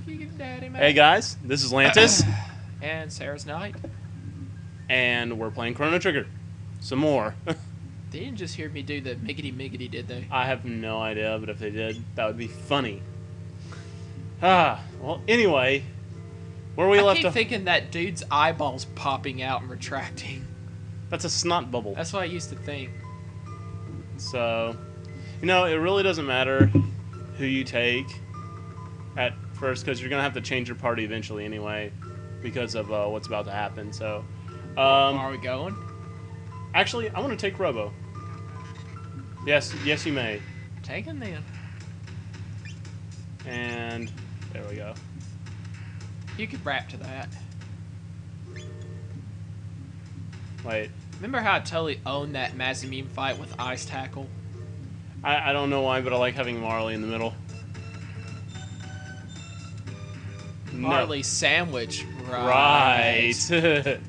Daddy, man. Hey guys, this is Lantis, And Sarah's Night. and we're playing Chrono Trigger. Some more. They didn't just hear me do the miggity, did they? I have no idea, but if they did, that would be funny. Well, anyway, where we I left keep off. thinking that dude's eyeballs popping out and retracting. That's a snot bubble. That's what I used to think. So, it really doesn't matter who you take at first, because you're going to have to change your party eventually anyway, because of what's about to happen. So, Where are we going? actually, I want to take Robo. Yes, you may. Take him then. And there we go. You could rap to that. Wait, Remember how I totally owned that Mazimim fight with Ice Tackle? I don't know why, but I like having Marley in the middle. No. Marley sandwich. Right. So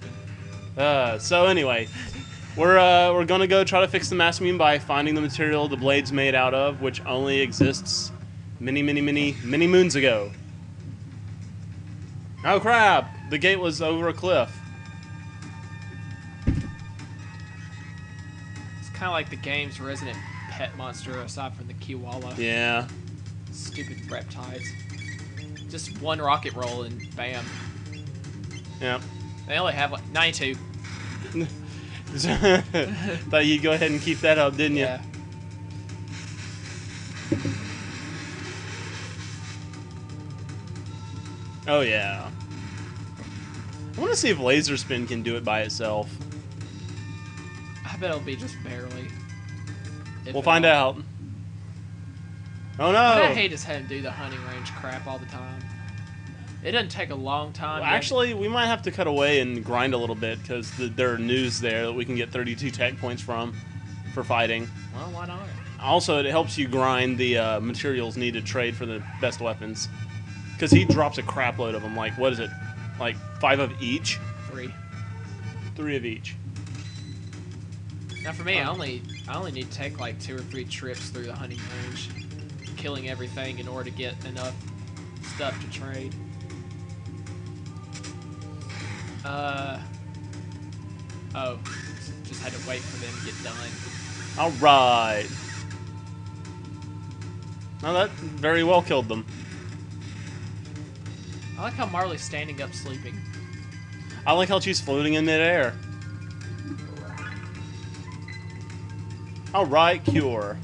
anyway, we're gonna go try to fix the Mazimim by finding the material the blade's made out of, which only exists many moons ago. Oh crap! The gate was over a cliff. It's kind of like the game's resident pet monster, aside from the Kiwala. Yeah. Stupid reptiles. Just one rocket roll and bam. Yep. They only have like 92. Thought you'd go ahead and keep that up, didn't you? Yeah. Oh yeah. I want to see if Laser Spin can do it by itself. I bet it'll be just barely. We'll find out. Oh no! I hate just having to do the hunting range crap all the time. It doesn't take a long time. Well, actually, we might have to cut away and grind a little bit, because there are news there that we can get 32 tech points from for fighting. Well, why not? Also, it helps you grind the materials needed to trade for the best weapons. Because he drops a crap load of them. Like, what is it? Like 5 of each? 3. 3 of each. Now for me, I only need to take like 2 or 3 trips through the hunting range, killing everything in order to get enough stuff to trade. Oh, just had to wait for them to get done. Alright. Now that very well killed them. I like how Marley's standing up sleeping. I like how she's floating in midair. Alright, cure.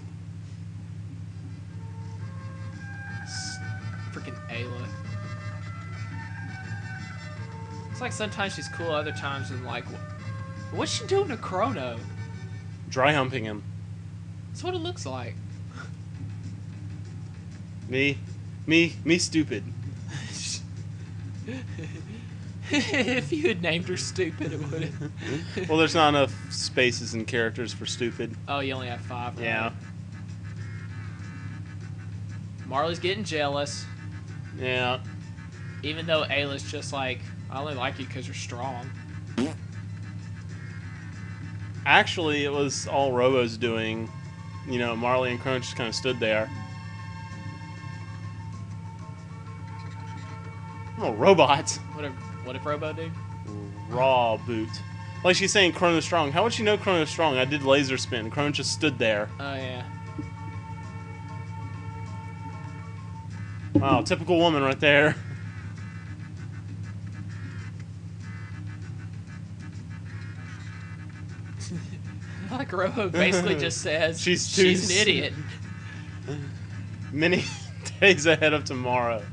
Freaking Ayla. It's like sometimes she's cool, other times I'm like, what's she doing to Chrono? Dry humping him. That's what it looks like. Me stupid. If you had named her stupid, it would have. Well, there's not enough spaces and characters for stupid. Oh, you only have 5, right? Yeah. Marley's getting jealous, Yeah. even though Ayla's just like, I only like you because you're strong. Actually, it was all Robo's doing. Marley and Chrono just kind of stood there. Oh, robots. What if Robo do? Raw boot. Like she's saying Chrono's strong. How would she know Chrono's strong? I did laser spin. Chrono just stood there. Oh, yeah. Wow, typical woman right there. Like Robo basically just says She's an idiot. Many days ahead of tomorrow.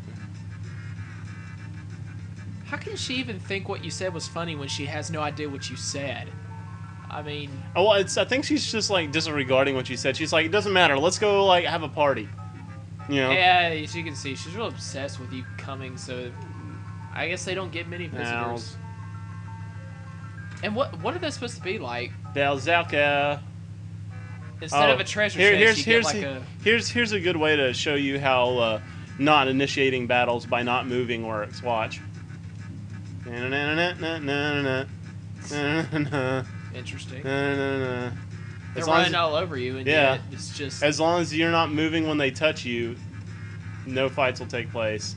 How can she even think what you said was funny when she has no idea what you said? I mean... Oh, well, I think she's just, like, disregarding what you said. She's like, it doesn't matter. Let's go, like, have a party. Yeah, as you can see, she's real obsessed with you coming, so... I guess they don't get many visitors. And what are they supposed to be like? Delzalka. Instead of a treasure chest, you get like a... Here's a good way to show you how not initiating battles by not moving works. Watch. Interesting. They're They're running all over you, and yeah, yet it's just... As long as you're not moving when they touch you, no fights will take place.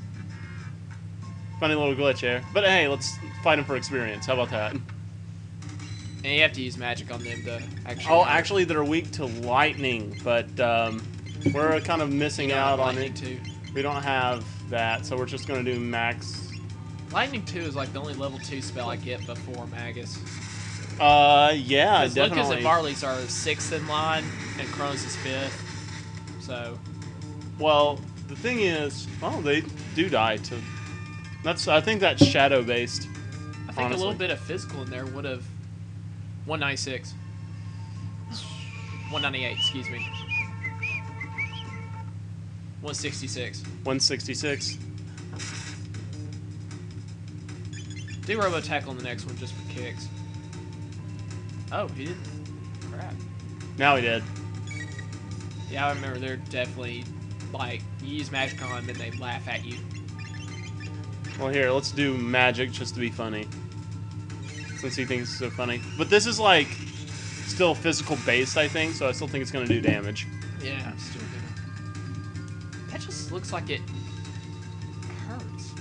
Funny little glitch here. But hey, let's fight him for experience. How about that? And you have to use magic on them to actually... Oh, actually, they're weak to lightning, but we're kind of missing out on it. Too. We don't have that, so we're just going to do max. Lightning 2 is like the only level 2 spell I get before Magus. Yeah, definitely. Lucas and Marley's are 6th in line, and Chrono's is 5th. So... Well, the thing is... Oh, they do die to... I think that's shadow-based. I think a little bit of physical in there would have... 196. 198, excuse me. 166. 166. Do Robo Tackle on the next one just for kicks. Oh, he didn't. Crap. Now he did. Yeah, I remember they're definitely, like, you use magic on them and they laugh at you. Well, here, let's do magic just to be funny. Since he thinks it's so funny. But this is, like, still physical based, I think, so I still think it's going to do damage. Yeah, I'm still gonna... That just looks like it hurts.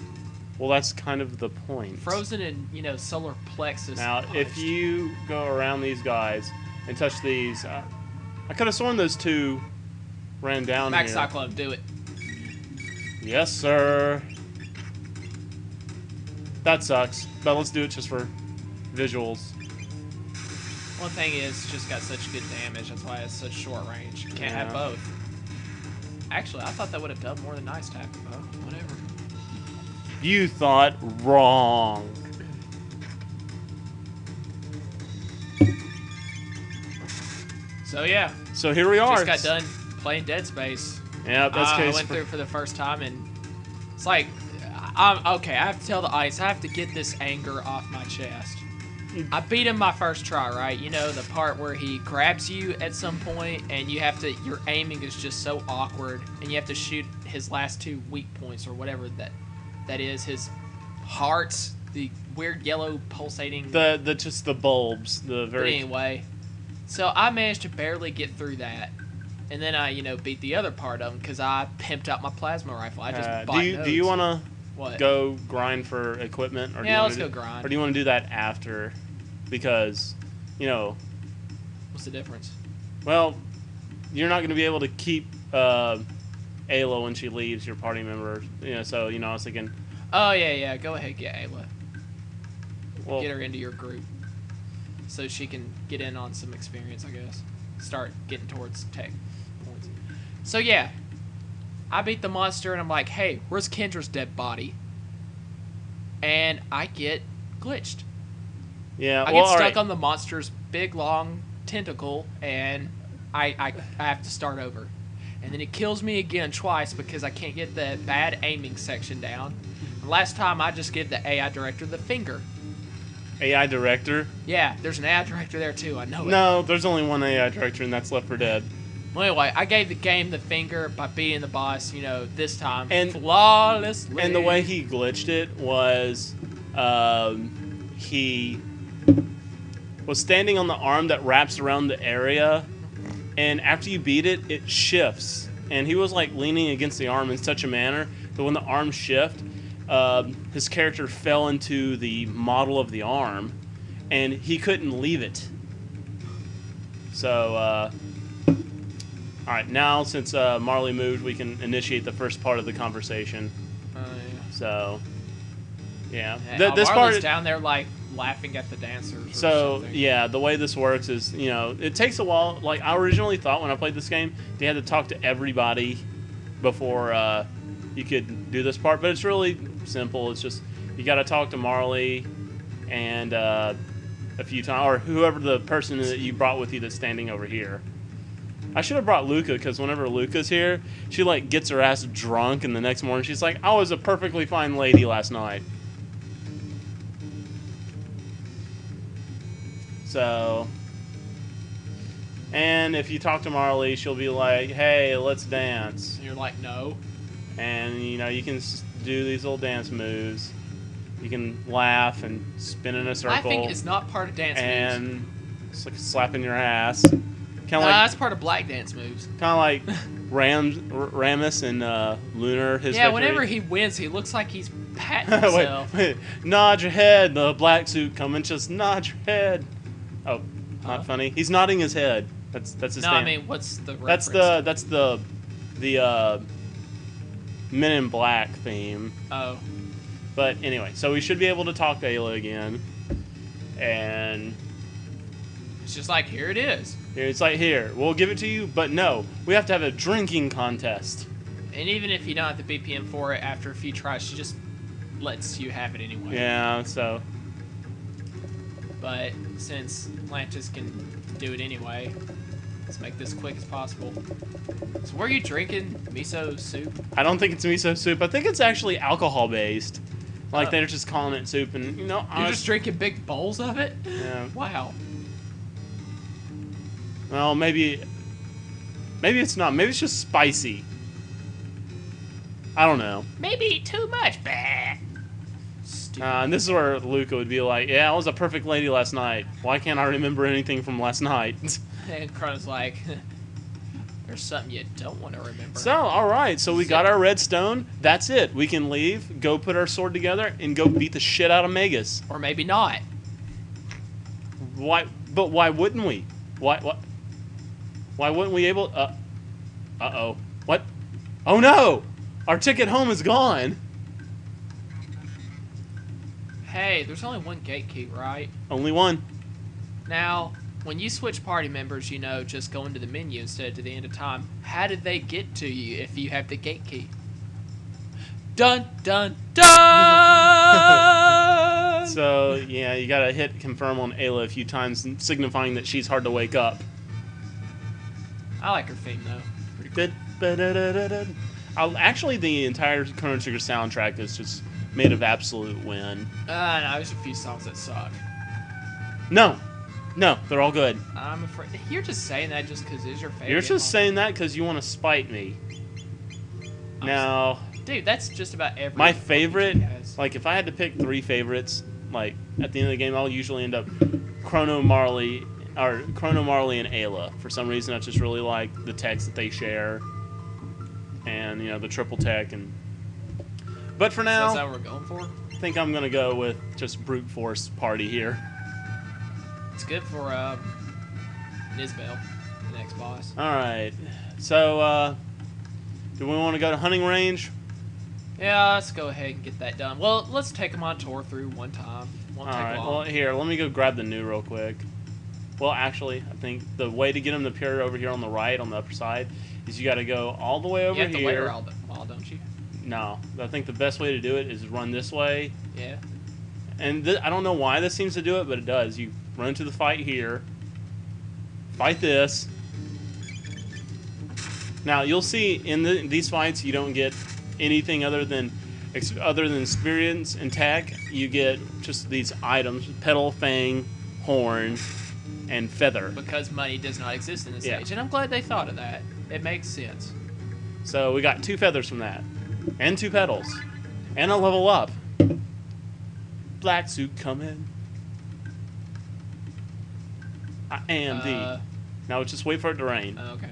Well, that's kind of the point. Frozen in, you know, solar plexus. Now, punched. if you go around these guys and touch these... I could have sworn those two ran down Max here. Cyclone, do it. Yes, sir. That sucks, but let's do it just for visuals. One thing is, it's just got such good damage. That's why it's such short range. You can't have both. Actually, I thought that would have done more than Ice Tap. Oh, whatever. You thought wrong. So yeah. So here we are. Just got done playing Dead Space. Yeah, that's I went through it for the first time, and it's like, okay, I have to tell the Ice, I have to get this anger off my chest. I beat him my first try, right? You know, the part where he grabs you at some point, and you have to, your aiming is just so awkward, and you have to shoot his last 2 weak points, or whatever that is, his hearts, the weird yellow pulsating. Just the bulbs, the very. But anyway, so I managed to barely get through that. And then I, beat the other part of them because I pimped out my plasma rifle. I just bought do you want to go grind for equipment? Or let's go grind. Or do you want to do that after? Because, what's the difference? Well, you're not going to be able to keep Ayla when she leaves your party member. So, I was thinking... Oh, yeah. Go ahead, get Ayla. Well, get her into your group. So she can get in on some experience, I guess. Start getting towards tech points. So, yeah. I beat the monster, and I'm like, hey, where's Kendra's dead body? And I get glitched. Yeah, I get stuck on the monster's big, long tentacle, and I have to start over. And then it kills me again twice because I can't get the bad aiming section down. And last time, I just gave the AI director the finger. AI director? Yeah, there's an AI director there, too. I know it. No, there's only one AI director, and that's Left 4 Dead. Well, anyway, I gave the game the finger by beating the boss, this time flawlessly. And the way he glitched it was he was standing on the arm that wraps around the area, and after you beat it, it shifts. And he was like leaning against the arm in such a manner that when the arm shifted, his character fell into the model of the arm, and he couldn't leave it. So, alright, now since Marley moved, we can initiate the first part of the conversation. Yeah. So, yeah. This part down there, like, laughing at the dancers. So, yeah, the way this works is, it takes a while. Like, I originally thought when I played this game, they had to talk to everybody before you could do this part, but it's really simple. It's just, you got to talk to Marley and a few times, or whoever the person that you brought with you that's standing over here. I should have brought Luca, because whenever Luca's here, she, like, gets her ass drunk, and the next morning she's like, I was a perfectly fine lady last night. So, and if you talk to Marley, she'll be like, hey, let's dance. And you're like, no. And, you can do these little dance moves. You can laugh and spin in a circle. I think it's not part of dance moves. And it's like slapping your ass. That's part of black dance moves. Kind of like Ramus and Lunar. His Yeah, victory. whenever he wins, he looks like he's patting wait, himself. wait, nod your head. The black suit coming, just nod your head. Oh, not funny. He's nodding his head. That's his. No, I mean, what's the reference? That's the Men in Black theme. Oh. But anyway, so we should be able to talk to Ayla again, and It's just like, here it is. it's like, here, we'll give it to you, but no, we have to have a drinking contest. And even if you don't have the BPM for it, after a few tries, she just lets you have it anyway. Yeah, so. But since Lantis can do it anyway, let's make this quick as possible. So were you drinking miso soup? I don't think it's miso soup. I think it's actually alcohol-based. Like, Oh. they're just calling it soup, and, you know, You're just drinking big bowls of it? Yeah. Wow. Well, maybe it's not. Maybe it's just spicy. I don't know. Maybe too much. Bah. Stupid. And this is where Luca would be like, yeah, I was a perfect lady last night. Why can't I remember anything from last night? And Chrono's like, there's something you don't want to remember. So, alright, so we got our redstone. That's it. We can leave, go put our sword together, and go beat the shit out of Magus. Or maybe not. Why? But why wouldn't we? Why wouldn't we able... Uh-oh. What? Oh no! Our ticket home is gone! Hey, there's only one gate key, right? Only one. Now, when you switch party members, you know, just go into the menu instead of to the end of time. How did they get to you if you have the gate key? Dun, dun, dun! So, yeah, you gotta hit confirm on Ayla a few times, signifying that she's hard to wake up. I like her theme, though. Pretty cool. Actually, the entire Chrono Trigger soundtrack is just made of absolute win. No, there's a few songs that suck. No, they're all good. I'm afraid. You're just saying that just because it's your favorite. You're just song. saying that because you want to spite me. Now, Dude, that's just about every. my favorite, RPG has. like if I had to pick 3 favorites, like at the end of the game, I'll usually end up Chrono Marley and Ayla. For some reason, I just really like the text that they share, and you know the triple tech. But for So now, that's how we're going for. I think I'm gonna go with just brute force party here. It's good for Nisbel, the next boss. All right, so do we want to go to hunting range? Yeah, let's go ahead and get that done. Well, let's take them on tour through one time. Won't All take right. long. Well, here, let me go grab the new real quick. Well, actually, I think the way to get them to appear over here on the right, on the upper side, is you got to go all the way over you have to wait here. a while, don't you? No, I think the best way to do it is run this way. Yeah. And I don't know why this seems to do it, but it does. You run to the fight here, fight this. Now you'll see in these fights you don't get anything other than experience and tech. You get just these items: petal, fang, horn, and feather. Because money does not exist in this Yeah. age, and I'm glad they thought of that. It makes sense. So we got 2 feathers from that, and 2 petals, and a level up. Black suit coming. I am the. Now just wait for it to rain. Okay.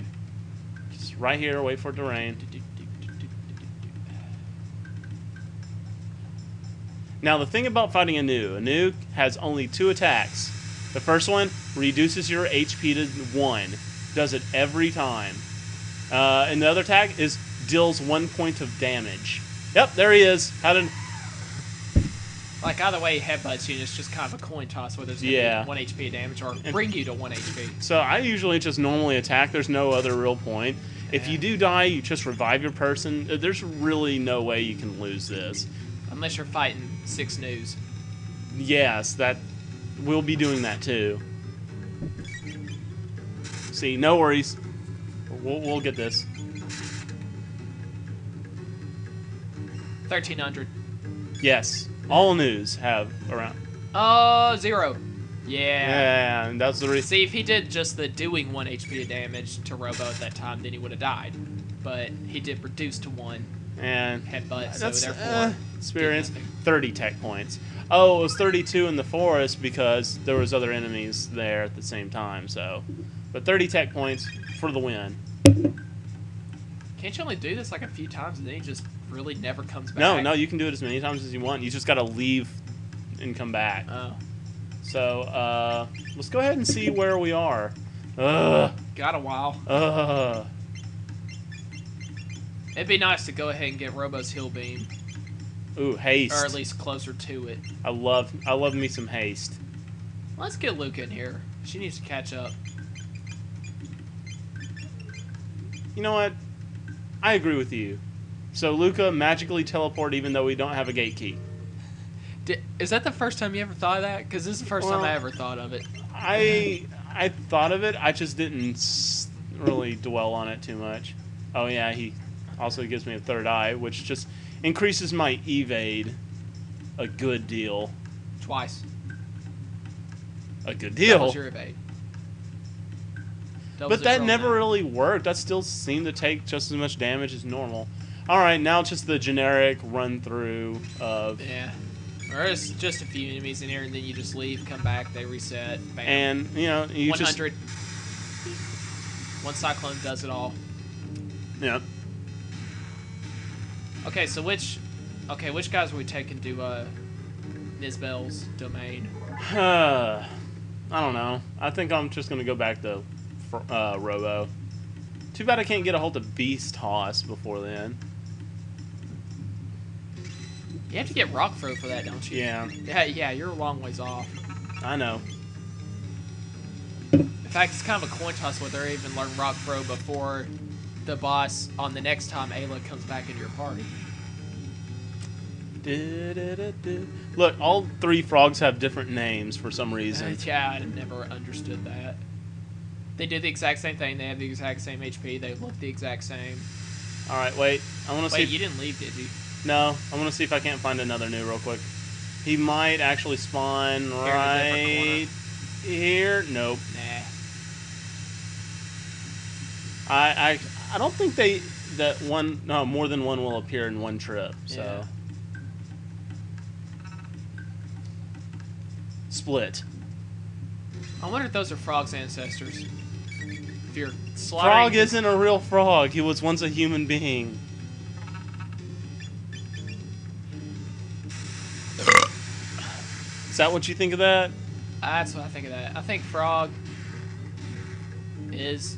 Just right here, wait for it to rain. Now the thing about fighting Anu has only 2 attacks. The first one reduces your HP to 1. Does it every time. And the other attack is deals 1 point of damage. Yep, there he is. How did... Like, either way, headbutts you, it's just kind of a coin toss whether it's going to be 1 HP of damage or bring you to 1 HP. So I usually just normally attack. There's no other real point. If you do die, you just revive your person. There's really no way you can lose this. Unless you're fighting 6 news. Yes, that we'll be doing that too. See, no worries. We'll get this. 1,300. Yes, all news have around. Oh, 0. Yeah. Yeah, and that's the reason. See, if he did just the doing 1 HP of damage to Robo at that time, then he would have died. But he did reduce to 1 And headbutt, so that's therefore... experience. did nothing. 30 tech points. Oh, it was 32 in the forest because there was other enemies there at the same time. So, but 30 tech points for the win. Can't you only do this like a few times and then he just really never comes back? No, you can do it as many times as you want. You just got to leave and come back. Oh. So, let's go ahead and see where we are. Ugh. Got a while. Ugh. It'd be nice to go ahead and get Robo's Hill Beam. Ooh, haste. Or at least closer to it. I love me some haste. Let's get Luca in here. She needs to catch up. You know what? I agree with you. So Luca magically teleport even though we don't have a gate key. Is that the first time you ever thought of that? Because this is the first time I ever thought of it. I thought of it. I just didn't really dwell on it too much. Oh yeah, he also gives me a third eye, which just increases my evade a good deal. Twice. A good deal. Doubles your evade. But that never really worked. That still seemed to take just as much damage as normal. Alright, now it's just the generic run-through of... Yeah. Or it's just a few enemies in here, and then you just leave, come back, they reset, bam. And, you know, you 100. One Cyclone does it all. Yeah. Okay, so which guys are we taking to, Nizbel's domain? I don't know. I think I'm just going to go back to Robo. Too bad I can't get a hold of Beast Toss before then. You have to get Rock Throw for that, don't you? Yeah. Yeah, you're a long ways off. I know. In fact, it's kind of a coin toss whether they even learn Rock Throw before the boss on the next time Ayla comes back into your party. Look, all three frogs have different names for some reason. Yeah, I never understood that. They do the exact same thing. They have the exact same HP. They look the exact same. Alright, wait. I want to see... Wait, you didn't leave, did you? No. I want to see if I can't find another new real quick. He might actually spawn right here. Nope. Nah. I don't think more than one will appear in one trip. So Yeah. Split. I wonder if those are Frog's ancestors. If you're slaughtering... Frog isn't a real frog. He was once a human being. Is that what you think of that? That's what I think of that. I think Frog is...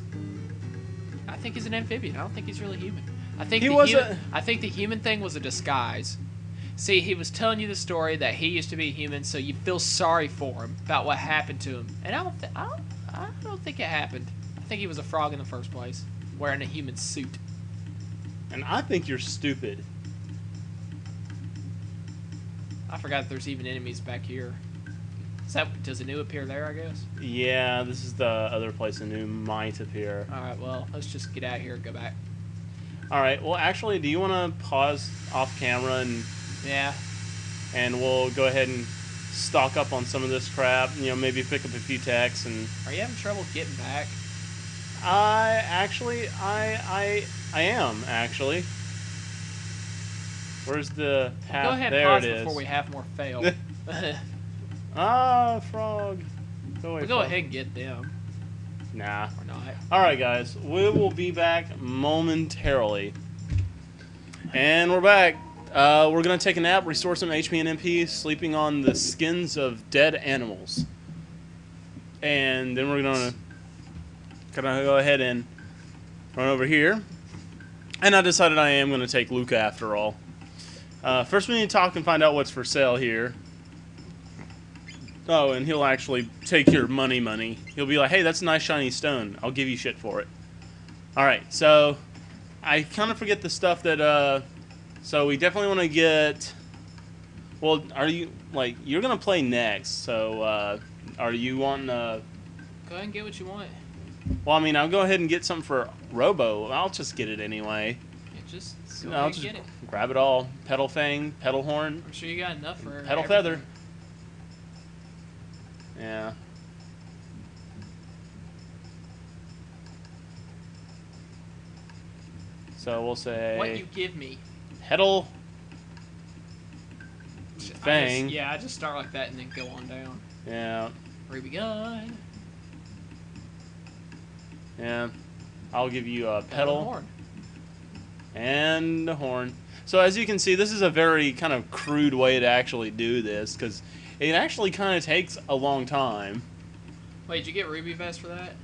I think he's an amphibian. I don't think he's really human. I think I think the human thing was a disguise. See, he was telling you the story that he used to be human, so you feel sorry for him about what happened to him. And I don't think it happened. I think he was a frog in the first place, wearing a human suit. And I think you're stupid. I forgot there's even enemies back here. Does a new appear there, I guess? Yeah, this is the other place a new might appear. Alright, well, let's just get out of here and go back. Alright, well, actually, do you want to pause off camera and... Yeah. And we'll go ahead and stock up on some of this crap. You know, maybe pick up a few techs and... Are you having trouble getting back? I am, actually. Where's the path? Go ahead there and pause it is. before we have more fail. Ah, frog. Go away, We'll go frog. ahead and get them. Nah. Or not. Alright, guys. We will be back momentarily. And we're back. We're going to take a nap, restore some HP and MP, sleeping on the skins of dead animals. And then we're going to go ahead and run over here. And I decided I am going to take Luca after all. First we need to talk and find out what's for sale here. Oh, and he'll actually take your money. He'll be like, hey, that's a nice shiny stone. I'll give you shit for it. Alright, so I kind of forget the stuff that, so we definitely want to get, well, are you, like, you're going to play next, so, are you wanting to... Go ahead and get what you want. Well, I mean, I'll go ahead and get something for Robo. I'll just get it anyway. Yeah, just go I'll ahead just and get it. grab it all. Petal Fang, Petal Horn, I'm sure you got enough for Petal everything. Feather. Yeah. So we'll say... What you give me. Petal Fang. I just start like that and then go on down. Yeah. Ruby gun. Yeah. I'll give you a Petal. Horn. And the horn. So as you can see, this is a very kind of crude way to actually do this, because it actually kind of takes a long time. Wait, did you get Ruby Vest for that?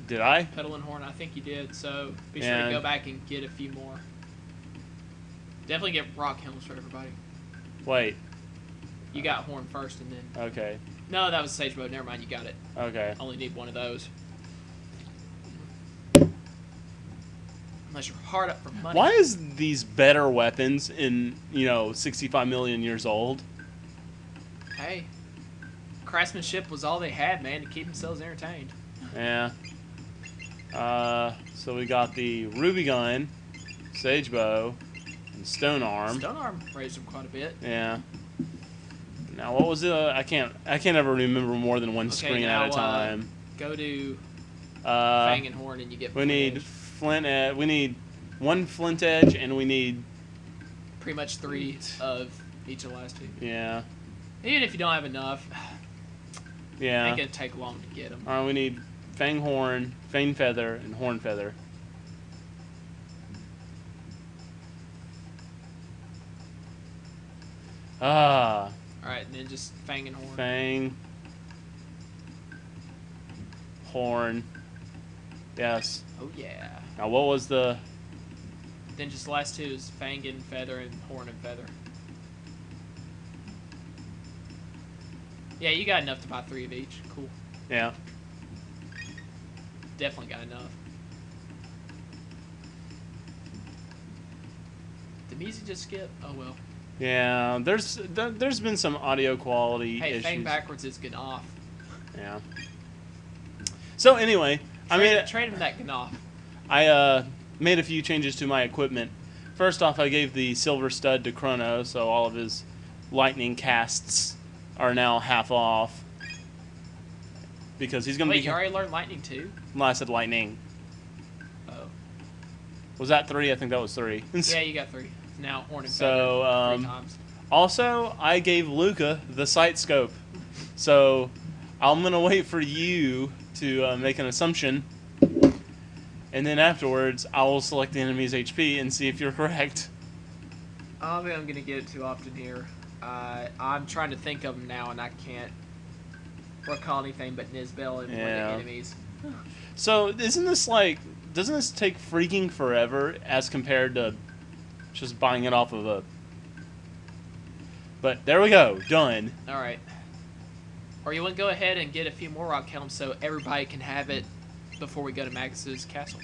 Did I? Pedal and horn, I think you did. So be sure to go back and get a few more. Definitely get rock helms for everybody. Wait. You got horn first and then... Okay. No, that was Sage Mode. Never mind, you got it. Okay. Only need one of those. Unless you're hard up for money. Why is these better weapons in, 65 million years old? Hey. Craftsmanship was all they had, man, to keep themselves entertained. Yeah. So we got the Ruby Gun, Sage Bow, and Stone Arm. Stone Arm raised them quite a bit. Yeah. Now what was it? I can't ever remember more than one screen at a time. Go to Fang and Horn and you get. We need flint. We need one flint edge, and we need pretty much 3 of each of the last 2. Yeah. Even if you don't have enough. Yeah. It ain't gonna take long to get them. All right, we need Fang Horn, Fang Feather, and Horn Feather. Ah. Alright, and then just Fang and Horn. Fang. Horn. Yes. Oh, yeah. Now, what was the... Then just the last 2 is Fang and Feather and Horn and Feather. Yeah, you got enough to buy 3 of each. Cool. Yeah. Definitely got enough. Did music just skip? Oh, well. Yeah, there's been some audio quality issues. Hey, Fang backwards is Ganoff. Yeah. So anyway, trade him that Ganoff. I made a few changes to my equipment. First off, I gave the silver stud to Chrono, so all of his lightning casts are now half off. Because he's going to be... Wait, you already learned lightning too? No, I said lightning. Oh. Was that 3? I think that was 3. Yeah, you got 3. Now Horn and Feather 3 times. Also, I gave Luca the sight scope. So I'm going to wait for you to make an assumption. And then afterwards, I will select the enemy's HP and see if you're correct. I think I'm going to get it too often here. I'm trying to think of them now, and I can't recall anything but Nizbel and one of the enemies. So, isn't this like... Doesn't this take freaking forever as compared to just buying it off of a... But there we go. Done. Alright. Or you want to go ahead and get a few more rock helms so everybody can have it before we go to Magus's castle.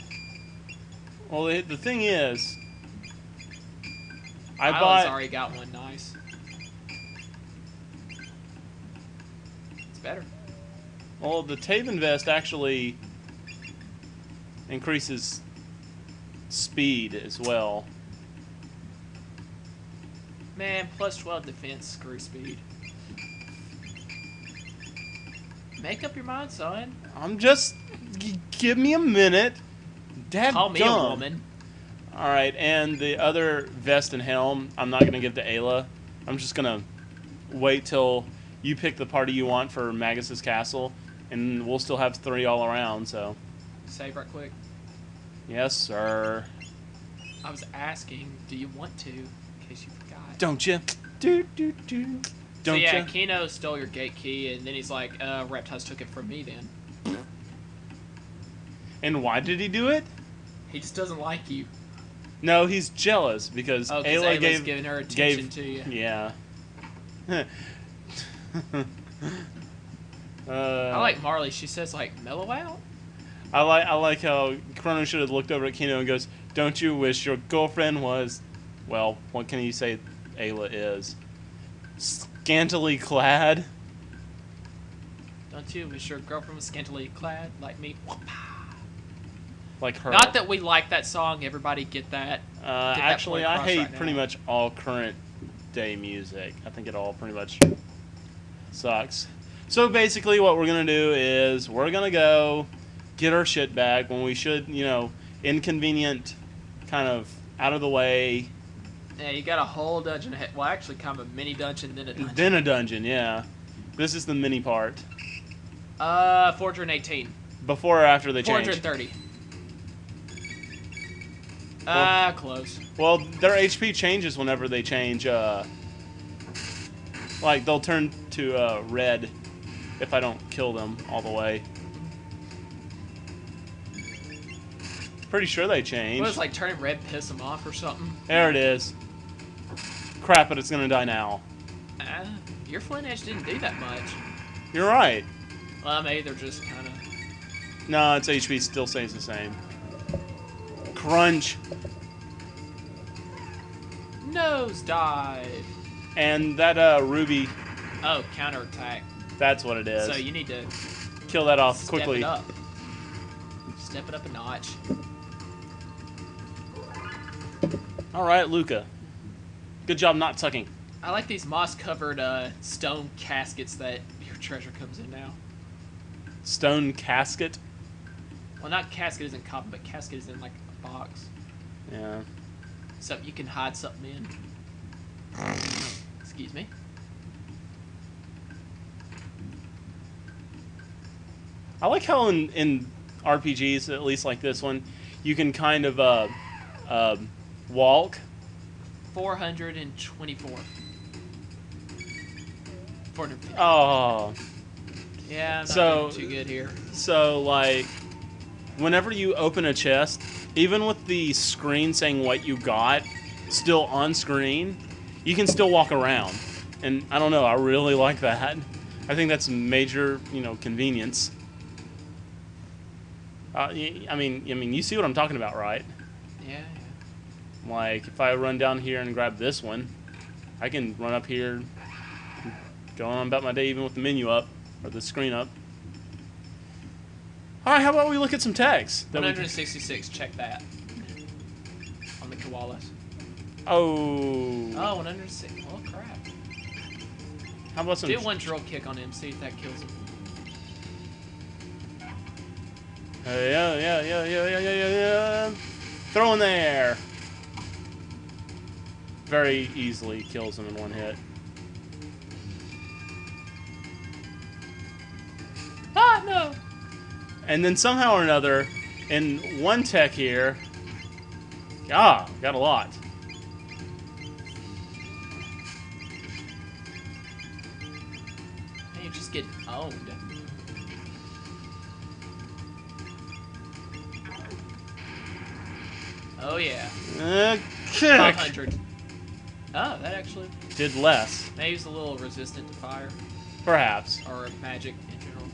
Well, the thing is... Isla's already got one nice. It's better. Well, the Taven Vest actually increases speed as well. Man, plus 12 defense, screw speed. Make up your mind, son. I'm just... Give me a minute. Dad, call me a woman. Alright, and the other vest and helm, I'm not going to give to Ayla. I'm just going to wait till you pick the party you want for Magus's castle, and we'll still have 3 all around, so... Save right quick. Yes, sir. I was asking, do you want to, in case you forgot. Don't you? Don't so yeah, ya? Kino stole your gate key, and then he's like, Reptiles took it from me then. And why did he do it? He just doesn't like you. No, he's jealous because Ayla giving her attention to you. Yeah. I like Marley. She says like, mellow out. I like how Chrono should have looked over at Kino and goes, "Don't you wish your girlfriend was, well, what can you say Ayla is? Scantily clad?" Don't you wish your girlfriend was scantily clad like me? Like her. Not that we like that song. Everybody get that. Actually, I hate pretty much all current day music. I think it all pretty much sucks. So basically what we're going to do is we're going to go get our shit back when we should, inconvenient, kind of out of the way. Yeah, you got a whole dungeon ahead. Well, actually kind of a mini dungeon, then a dungeon. Then a dungeon, yeah. This is the mini part. 418. Before or after they change? 430. Close. Well, their HP changes whenever they change. Like they'll turn to red if I don't kill them all the way. Pretty sure they change. What, it's like turning red piss them off or something? There it is. Crap, but it's gonna die now. Your Flint Edge didn't do that much. You're right. Well, maybe they're just kind of... No, its HP still stays the same. Crunch. Nosedive. And that Ruby... Oh, counterattack. That's what it is. So you need to... Kill that off quickly. Step it up. Step it up a notch. Alright, Luca. Good job not sucking. I like these moss-covered stone caskets that your treasure comes in now. Stone casket? Well, not casket is in copper, but casket is in like a box. Yeah. Something you can hide something in. Excuse me. I like how in RPGs, at least like this one, you can kind of walk. 424. 450. Oh. Yeah, I'm not So- doing too good here. So, like, whenever you open a chest, even with the screen saying what you got still on screen, you can still walk around. And I don't know, I really like that. I think that's major, convenience. I mean, you see what I'm talking about, right? Yeah. Like, if I run down here and grab this one, I can run up here, go on about my day even with the menu up, or the screen up. Alright, how about we look at some tags? 166, check that. On the koalas. Oh. Oh, 106. Oh, crap. How about some... Do one drill kick on him, see if that kills him. Yeah. Throw in there. Very easily kills him in one hit. Ah, no! And then somehow or another, in one tech here... got a lot. You just get owned. Oh, yeah. Kick! 500. Oh, that actually... Did less. Maybe it's a little resistant to fire. Perhaps. Or magic in general.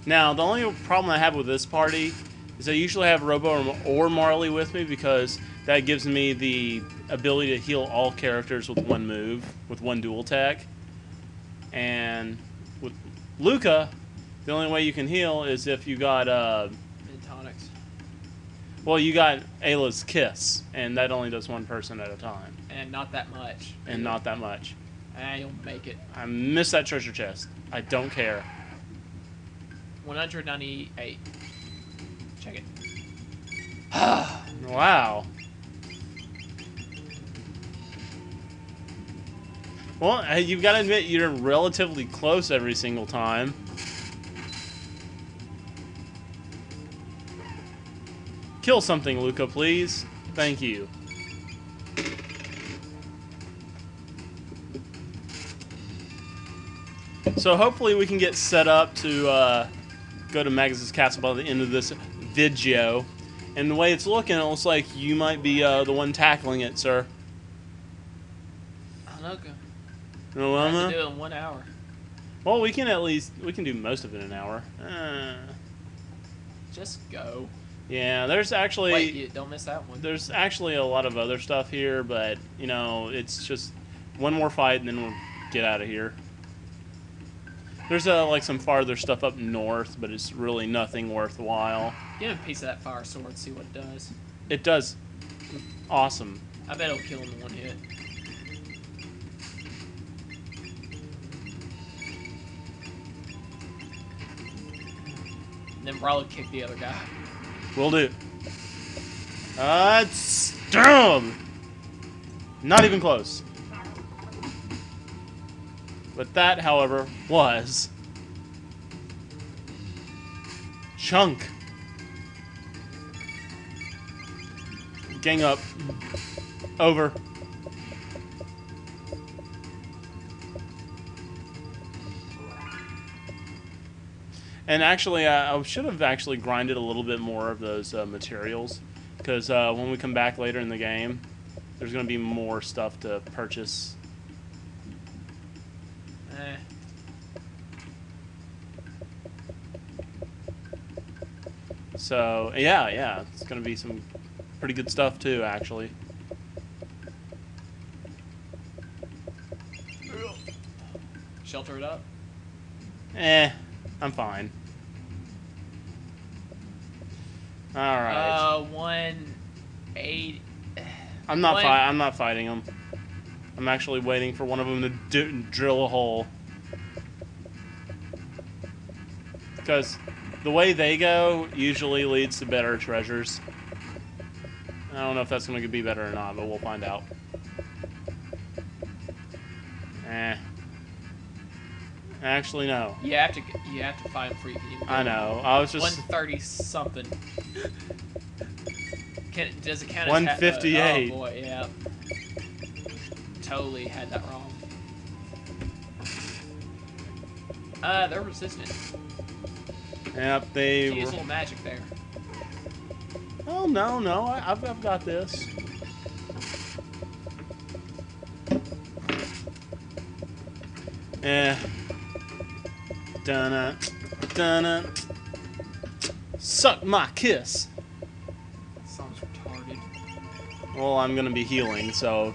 Now, the only problem I have with this party is I usually have Robo or Marley with me because that gives me the ability to heal all characters with one move, with one dual attack. And with Luca, the only way you can heal is if you got... Mid-tonics. Well, you got Ayla's Kiss, and that only does one person at a time. And not that much. And not that much. You'll make it. I miss that treasure chest. I don't care. 198. Check it. Wow. Well, you've got to admit you're relatively close every single time. Kill something, Luca, please. Thank you. So hopefully we can get set up to go to Magus' Castle by the end of this video. And the way it's looking, it looks like you might be the one tackling it, sir. I don't know. No, I have to do it in 1 hour. Well, we can do most of it in an hour. Just go. Yeah, there's actually... Wait, don't miss that one. There's actually a lot of other stuff here, but, it's just one more fight and then we'll get out of here. There's, like, some farther stuff up north, but it's really nothing worthwhile. Give him a piece of that fire sword, see what it does. It does. Awesome. I bet it'll kill him in one hit. And then Rallo kick the other guy. Will do. Sturm! Not even close. But that, however, was Chunk. Gang up. Over. And actually, I should have actually grinded a little bit more of those materials, because when we come back later in the game, there's going to be more stuff to purchase. So, yeah, it's going to be some pretty good stuff too, actually. Shelter it up. I'm fine. All right. 180. I'm not fighting them. I'm actually waiting for one of them to drill a hole. Because the way they go usually leads to better treasures. I don't know if that's going to be better or not, but we'll find out. Actually, no. You have to fight him before you can even go. I know. I was just 130 something. Does it count as 158? Oh boy, yeah. Totally had that wrong. They're resistant. Yep, they Use a little magic there. Oh no, I've got this. Dunna, dunna. Suck my kiss. That sounds retarded. Well, I'm gonna be healing, so.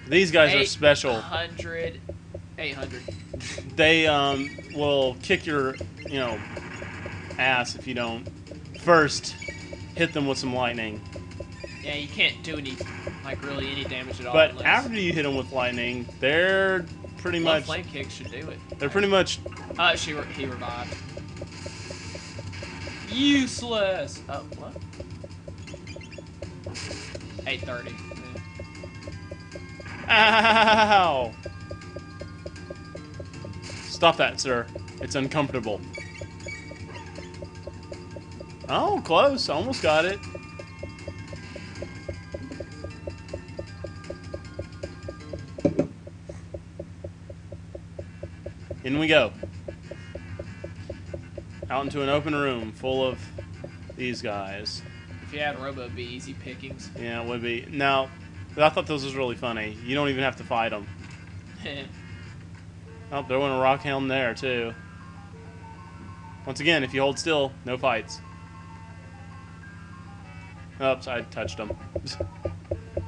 These guys are special. 800. They will kick your, ass if you don't first hit them with some lightning. Yeah, you can't do any damage at all. But after you hit them with lightning, they're pretty much. Flame kick should do it. They're pretty much. He revived. Useless. Oh, what? 830. Yeah. Ow! Stop that, sir. It's uncomfortable. Oh, close. Almost got it. In we go. Out into an open room full of these guys. If you had Robo, it'd be easy pickings. Yeah, it would be. Now, I thought this was really funny. You don't even have to fight them. Oh, throwing a rock helm there, too. Once again, if you hold still, no fights. Oops, I touched him.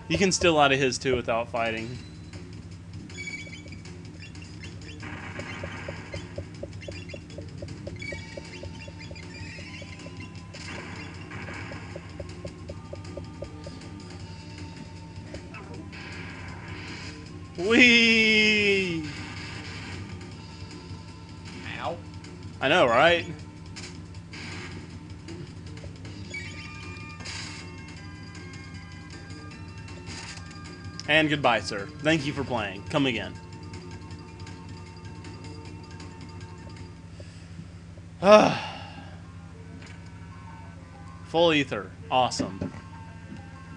You can steal out of his, too, without fighting. Whee! Ow. I know, right? And goodbye, sir. Thank you for playing. Come again. Full ether. Awesome.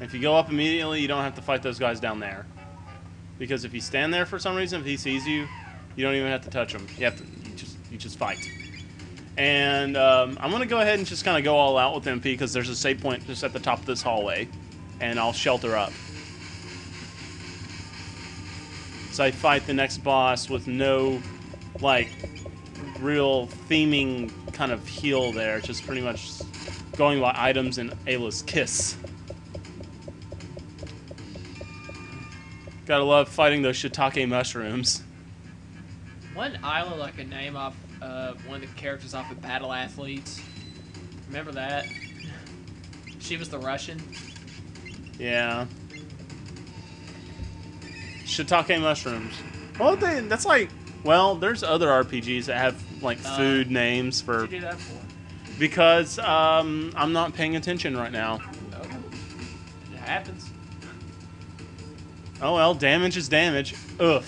If you go up immediately, you don't have to fight those guys down there. Because if you stand there for some reason, if he sees you, you don't even have to touch him. You have to, you just fight. And I'm gonna go ahead and just kind of go all out with MP because there's a save point just at the top of this hallway, and I'll shelter up. So I fight the next boss with no, real theming kind of heal there. Just pretty much going by items and Ayla's kiss. Gotta love fighting those shiitake mushrooms. Wasn't Isla like a name off one of the characters off of Battle Athletes? Remember that? She was the Russian. Yeah. Shiitake mushrooms. Well, that's well, there's other RPGs that have food names for. What'd you do that for? Because I'm not paying attention right now. Happens. Oh well, damage is damage. Ugh.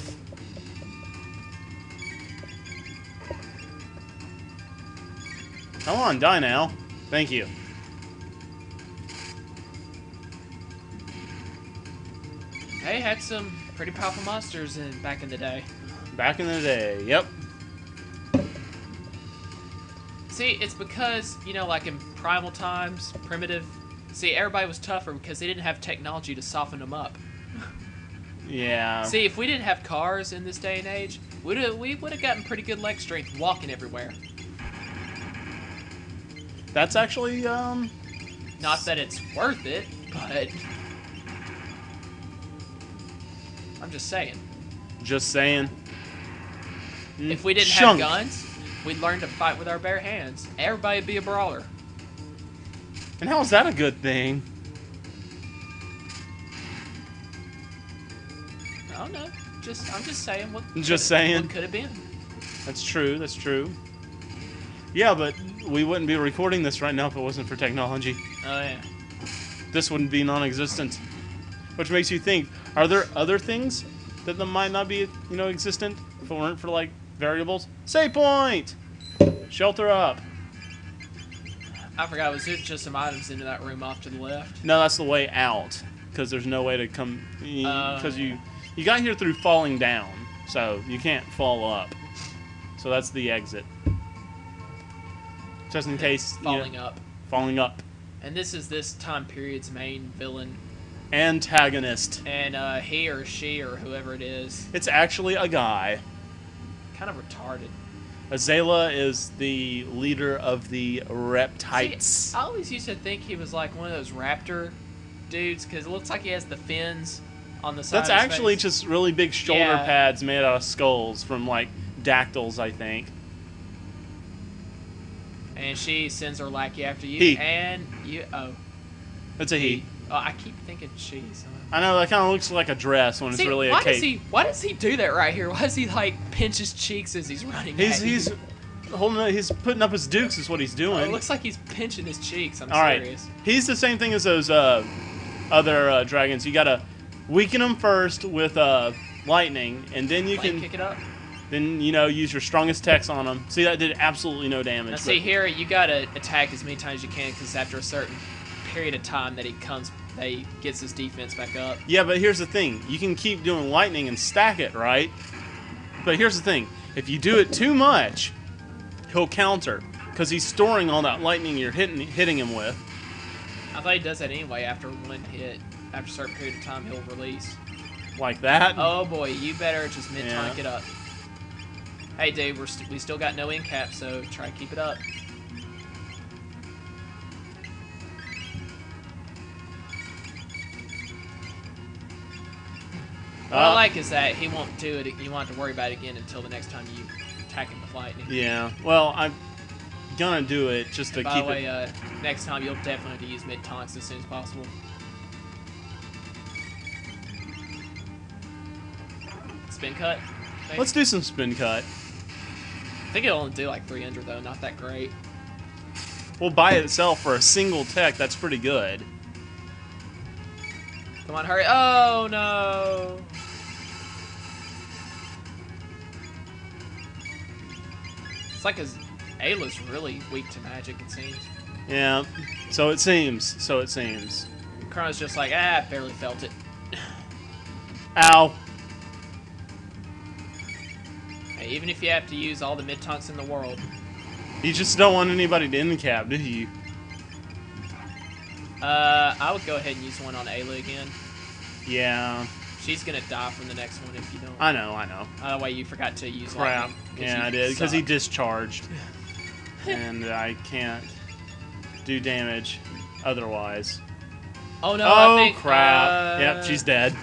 Come on, die now. Thank you. Hey, had some pretty powerful monsters back in the day. Back in the day, yep. See, it's because, you know, like in primal times, primitive, see, everybody was tougher because they didn't have technology to soften them up. Yeah. See, if we didn't have cars in this day and age, we would have gotten pretty good leg strength walking everywhere. That's actually, Not that it's worth it, but I'm just saying. Just saying. If we didn't have guns, we'd learn to fight with our bare hands. Everybody'd be a brawler. And how is that a good thing? I don't know. I'm just saying what. Just saying. What could have been. That's true. That's true. Yeah, but we wouldn't be recording this right now if it wasn't for technology. Oh yeah. This wouldn't be non-existent. Which makes you think: are there other things that might not be, you know, existent if it weren't for like variables? Save point. Shelter up. I forgot. Was there just some items into that room off to the left? No, that's the way out. Because there's no way to come. Because you got here through falling down, so you can't fall up. So that's the exit. Just in case. Falling up. Falling up. And this is this time period's main villain. Antagonist. And he or she or whoever it is. It's actually a guy. Kind of retarded. Azala is the leader of the reptites. See, I always used to think he was like one of those raptor dudes because it looks like he has the fins on the side. That's of his actually face. just really big shoulder pads made out of skulls from like dactyls, I think. And she sends her lackey after you. He. And you. Oh. It's a he. Oh, I keep thinking she. So. I know, that kind of looks like a dress when it's really a cape. Why does he do that right here? Why does he like pinch his cheeks as he's running? He's holding up, he's putting up his dukes is what he's doing. Oh, it looks like he's pinching his cheeks. I'm All serious. Right. He's the same thing as those other dragons. You gotta weaken them first with lightning, and then you can kick it up. Then, you know, use your strongest attacks on them. See, that did absolutely no damage. Now, see, here, you gotta attack as many times as you can, because after a certain period of time that he gets his defense back up. Yeah, but here's the thing. You can keep doing lightning and stack it, right? But here's the thing. If you do it too much, he'll counter, because he's storing all that lightning you're hitting him with. I thought he does that anyway after one hit. After a certain period of time, he'll release. Like that? Oh, boy, you better just mid-tonic it up. Hey, Dave, we still got no end cap, so try to keep it up. What I like is that he won't do it. You won't have to worry about it again until the next time you attack him with lightning. Yeah. Well, I'm gonna do it just to keep it. By the way, next time you'll definitely have to use mid-tonics as soon as possible. Spin cut. Maybe? Let's do some spin cut. I think it'll only do like 300 though, not that great. Well, by itself for a single tech, that's pretty good. Come on, hurry! Oh no! It's like Ayla's really weak to magic, it seems. Yeah, so it seems. So it seems. Chrono's just like, I barely felt it. Ow. Hey, even if you have to use all the mid-tonks in the world. You just don't want anybody to end cap, do you? I would go ahead and use one on Ayla again. Yeah. She's gonna die from the next one if you don't. I know, I know. By the way, you forgot to use Crap. lightning. Yeah, I did, because he discharged. And I can't do damage otherwise. Oh no, Oh, I think, crap. Yep, she's dead.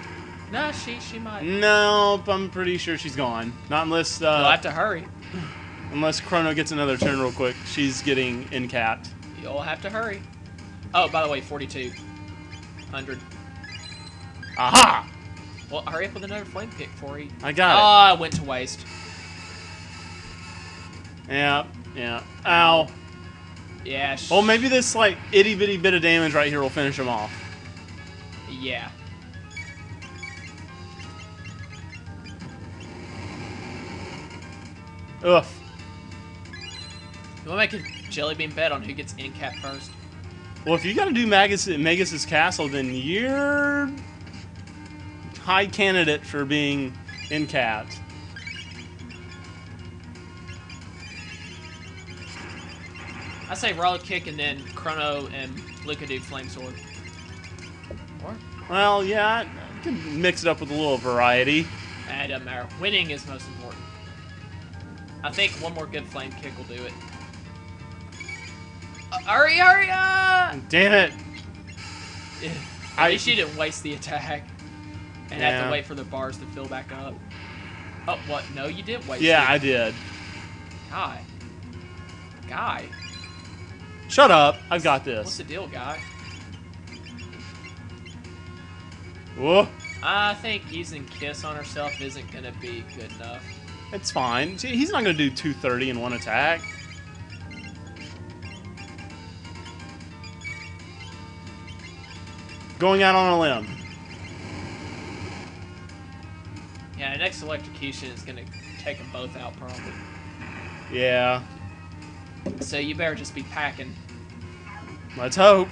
No, she might. Nope, I'm pretty sure she's gone. Not unless... You'll have to hurry. Unless Chrono gets another turn real quick. She's getting in-capped. You'll have to hurry. Oh, by the way, 4,200. Aha! Well, hurry up with another flame pick for you. I got it. Oh, it went to waste. Yeah, yeah. Ow. Yeah. Well, maybe this, like, itty-bitty bit of damage right here will finish him off. Yeah. Ugh. You want to make a jelly bean bet on who gets in cap first? Well, if you got to do Magus's castle, then you're high candidate for being in capped. I say Roller Kick and then Chrono and Luca do Flame Sword. Or? Well, yeah, I can mix it up with a little variety. It doesn't matter. Winning is most important. I think one more good Flame Kick will do it. Hurry! Damn it! At least you didn't waste the attack. And have Yeah. to wait for the bars to fill back up. Oh, what? No, you did waste Yeah, it. I did. Guy. Shut up! I've got What's this. the deal, guy? Whoa! I think using Kiss on herself isn't going to be good enough. It's fine. See, he's not going to do 230 in one attack. Going out on a limb. Yeah, next electrocution is going to take them both out, probably. Yeah. So you better just be packing. Let's hope.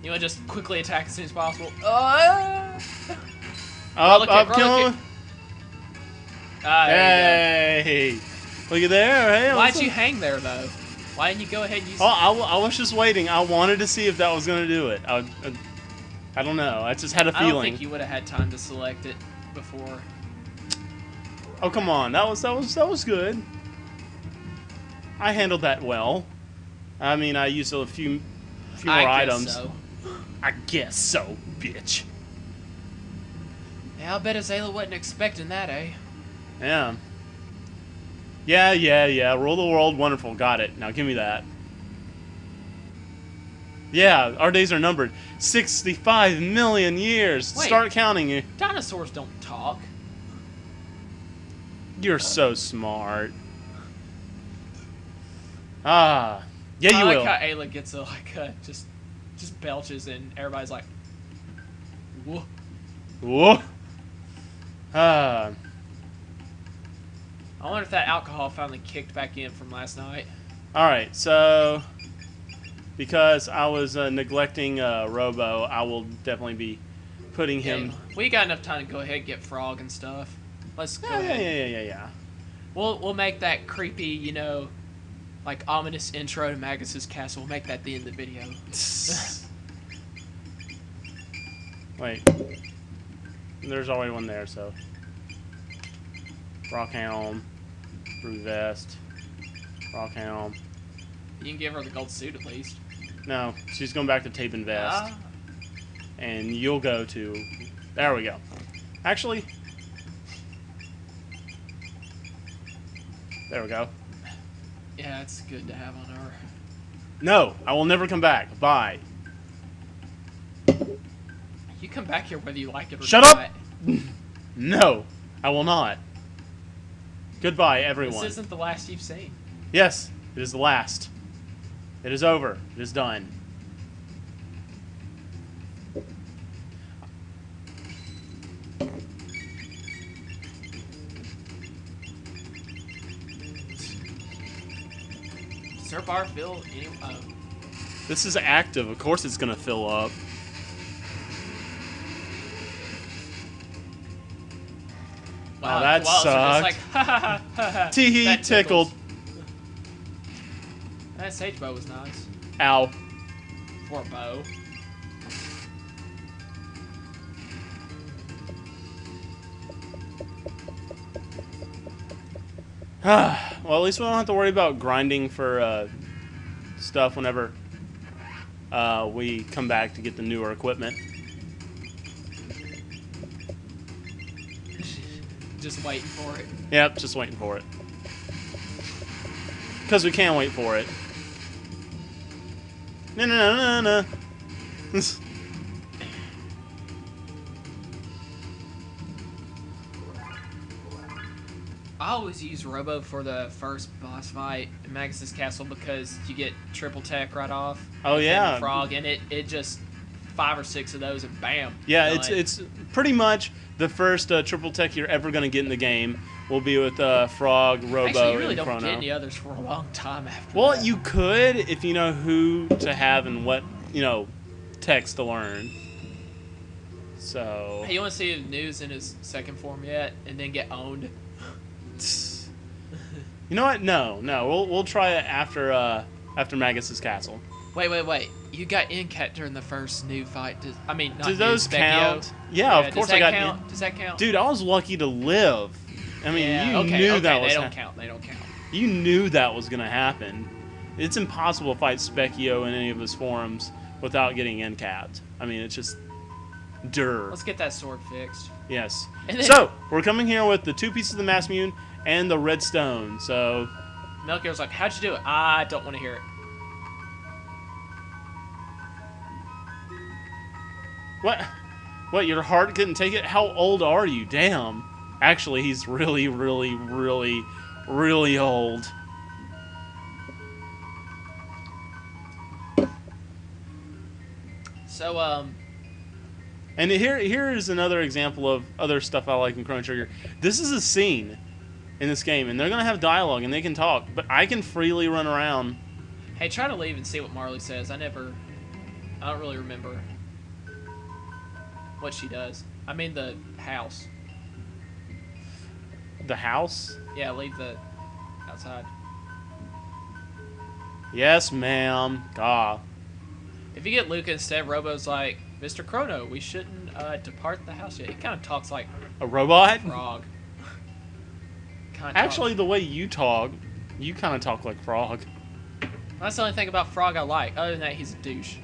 You want to just quickly attack as soon as possible? Up, kick, kill roller him. There Hey! Look at there. Hey, you go. Why'd what's you up? hang there, though? Why didn't you go ahead and use... Oh, I was just waiting. I wanted to see if that was going to do it. I don't know. I just had a I don't feeling. think you would have had time to select it before. Oh, come on. That was good. I handled that well. I mean, I used a few more I guess items. so. I guess so, bitch. Yeah, I'll bet Azalea wasn't expecting that, eh? Yeah. Yeah. Rule the world, wonderful. Got it. Now give me that. Yeah, our days are numbered. 65 million years. Wait. Start counting you. Dinosaurs don't talk. You're so smart. Ah. Yeah, you I like will. how Ayla gets just belches and everybody's like, whoa. Whoa. Ah. I wonder if that alcohol finally kicked back in from last night. Alright, so because I was neglecting Robo, I will definitely be putting him... We got enough time to go ahead and get Frog and stuff. Let's go ahead. Yeah. We'll make that creepy, like ominous intro to Magus's castle. We'll make that the end of the video. Wait. There's already one there, so... Rock Helm. Blue Vest. Rock Helm. You can give her the gold suit at least. No, she's going back to Tape and Vest. Ah. And you'll go to... There we go. Actually... There we go. Yeah, it's good to have on her. No, I will never come back. Bye. You come back here whether you like it or Shut not. up! No, I will not. Goodbye, everyone. This isn't the last you've seen. Yes, it is the last. It is over. It is done. Does her bar fill any... Oh. This is active. Of course it's going to fill up. Wow, that Just sucked. like, ha ha ha ha ha. Tee-hee, That tickled. tickles. That sage bow was nice. Ow. For a bow. Well, at least we don't have to worry about grinding for stuff whenever we come back to get the newer equipment. Just waiting for it. Yep, just waiting for it. Because we can wait for it. No. I always use Robo for the first boss fight in Magus' Castle because you get triple tech right off. Oh yeah, Frog, and it just 5 or 6 of those and bam. Yeah, done. it's pretty much the first triple tech you're ever gonna get in the game will be with Frog, Robo, Actually, you really and don't Chrono. get any others for a long time after. Well, that. you could if you know who to have and what techs to learn. So Hey, you want to see the news in his second form yet, and then get owned? you know what? No. We'll try it after Magus' Castle. Wait. You got Incat during the first new fight. Not Do those new, count? Yeah, of course I got. Count? Does that count? Dude, I was lucky to live. I mean, you knew that was. They don't count. They don't count. You knew that was gonna happen. It's impossible to fight Specchio in any of his forms without getting end-capped. I mean, it's just Let's get that sword fixed. Yes. And then, So, we're coming here with the 2 pieces of the Mass Mune and the red stone. So, Melchior's like, how'd you do it? I don't want to hear it. what? What, your heart couldn't take it? How old are you? Damn. Actually, he's really, really, really, really old. So, And here is another example of other stuff I like in Chrono Trigger. This is a scene in this game, and they're going to have dialogue, and they can talk, but I can freely run around. hey, try to leave and see what Marley says. I don't really remember what she does. I mean the house. The house? Yeah, leave the outside. Yes, ma'am. God. If you get Luca instead, Robo's like, Mr. Chrono, we shouldn't depart the house yet. He kind of talks like A robot? Frog. Actually, the way you talk, you kind of talk like Frog. That's the only thing about Frog I like. Other than that, he's a douche.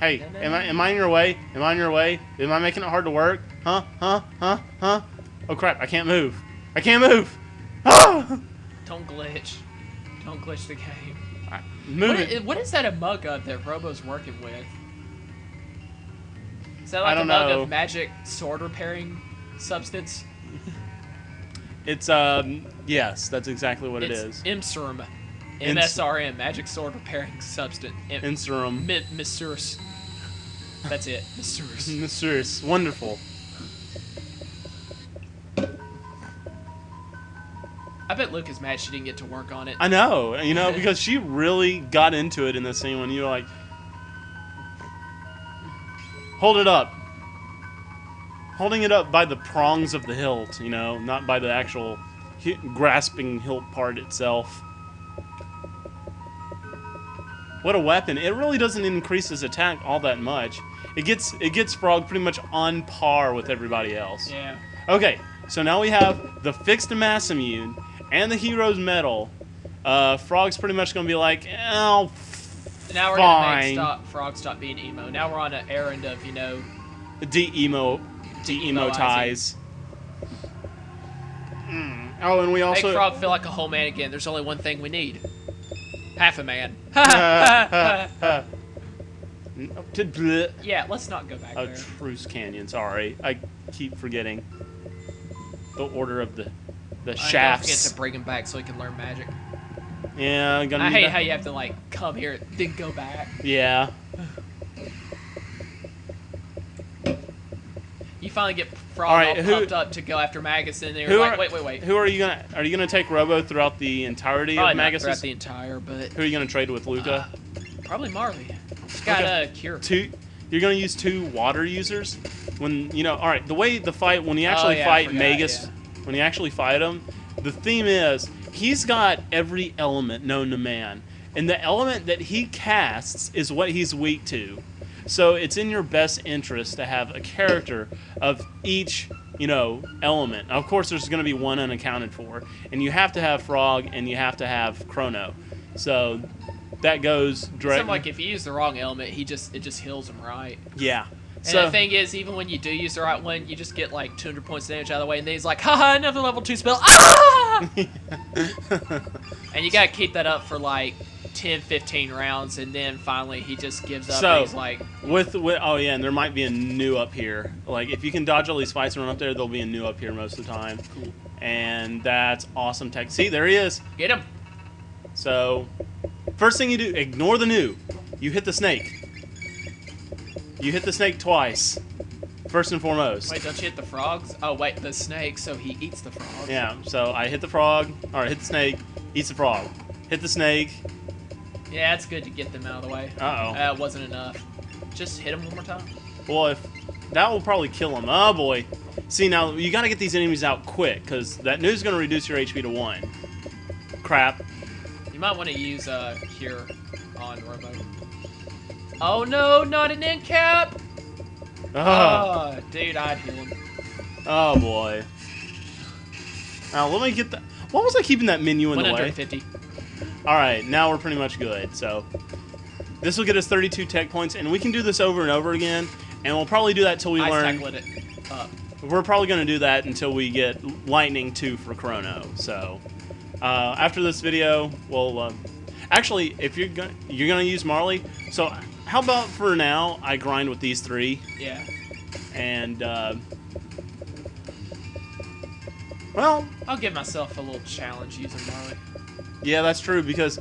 Hey, am I in your way? Am I in your way? Am I making it hard to work? Huh? Oh crap, I can't move. I can't move! Ah! Don't glitch. Don't glitch the game. Move it. What is that a mug of that Robo's working with? Is that I like a don't mug know. of magic sword repairing substance? It's, yes, that's exactly what it is. Imserum. MSRM, magic sword repairing substance. Inserum. Messrs. That's it. Messrs. Messrs. Wonderful. I bet Luke is mad she didn't get to work on it. I know, because she really got into it in the scene when you were like, hold it up. Holding it up by the prongs of the hilt, not by the actual grasping hilt part itself. What a weapon. It really doesn't increase his attack all that much. It gets Frog pretty much on par with everybody else. Yeah. Okay, so now we have the fixed mass immune and the hero's medal. Frog's pretty much going to be like, oh, now we're fine. going to make Frog stop being emo. Now we're on an errand of, de-emotize. Oh, and we also... Make Frog feel like a whole man again. There's only one thing we need. Half a man. Yeah, let's not go back Oh, there. Truce Canyon, sorry. I keep forgetting. The order of the Don't shafts. forget to bring him back so he can learn magic. Yeah, I'm gonna I do hate that. how you have to, come here, then go back. Yeah. You finally get Frog Alright, all pumped up to go after Magus, and you're like, wait. Who are you gonna take Robo throughout the entirety Probably of not Magus? throughout the entire, but... Who are you gonna trade with, Luca? Probably Marley. He's got a cure. You're gonna use 2 water users? When, alright, the way the fight, when you actually fight Magus, when you actually fight him, the theme is, he's got every element known to man. And the element that he casts is what he's weak to. So it's in your best interest to have a character of each, element. Now, of course, there's going to be one unaccounted for. And you have to have Frog and you have to have Chrono. So that goes direct. Something like if you use the wrong element, it just heals him right. Yeah. And So the thing is, even when you do use the right one, you just get 200 points of damage out of the way, and then he's like, haha, another level 2 spell. Ah! And you gotta keep that up for 10, 15 rounds, and then finally he just gives up. So, and he's like, with oh yeah, and there might be a new up here. Like if you can dodge all these fights and run up there, there'll be a new up here most of the time. cool. And that's awesome tech. See, there he is. Get him. So, first thing you do, ignore the new. You hit the snake. You hit the snake twice. First and foremost. Wait, don't you hit the frogs? Oh, wait, the snake, so he eats the frogs. Yeah, so I hit the frog, or hit the snake, eats the frog. Hit the snake. Yeah, it's good to get them out of the way. Uh-oh. That wasn't enough. Just hit him one more time. Well, if that will probably kill him. Oh, boy. See, now, you got to get these enemies out quick, because that news is going to reduce your HP to 1. Crap. You might want to use Cure on Robo. Oh, no, not an end cap! Oh, dude, I'd heal him. Oh, boy. Now, let me get that. Why was I keeping that menu in the way? 150. Alright, now we're pretty much good. So, this will get us 32 tech points, and we can do this over and over again, and we'll probably do that till we learn. Tackling it up. We're probably going to do that until we get Lightning 2 for Chrono. So, after this video, we'll... actually, if you're going to use Marley, so how about for now, I grind with these 3? Yeah. And, well... I'll give myself a little challenge using Marley. Yeah, that's true, because